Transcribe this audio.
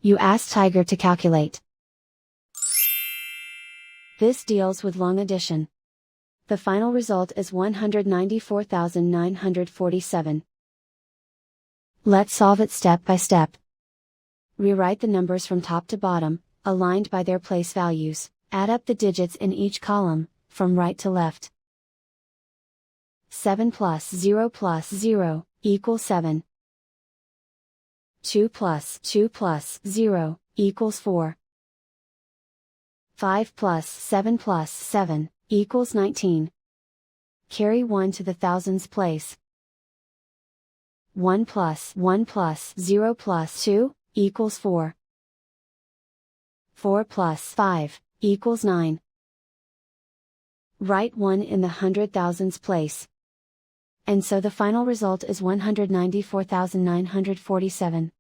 You ask Tiger to calculate. This deals with long addition. The final result is 194,947. Let's solve it step by step. Rewrite the numbers from top to bottom, aligned by their place values. Add up the digits in each column, from right to left. 7 plus 0 equals 7. 2 plus 0 equals 4. 5 plus 7 equals 19. Carry 1 to the thousands place. 1 plus 0 plus 2 equals 4. 4 plus 5 equals 9. Write 1 in the hundred thousands place. And so the final result is 194,947.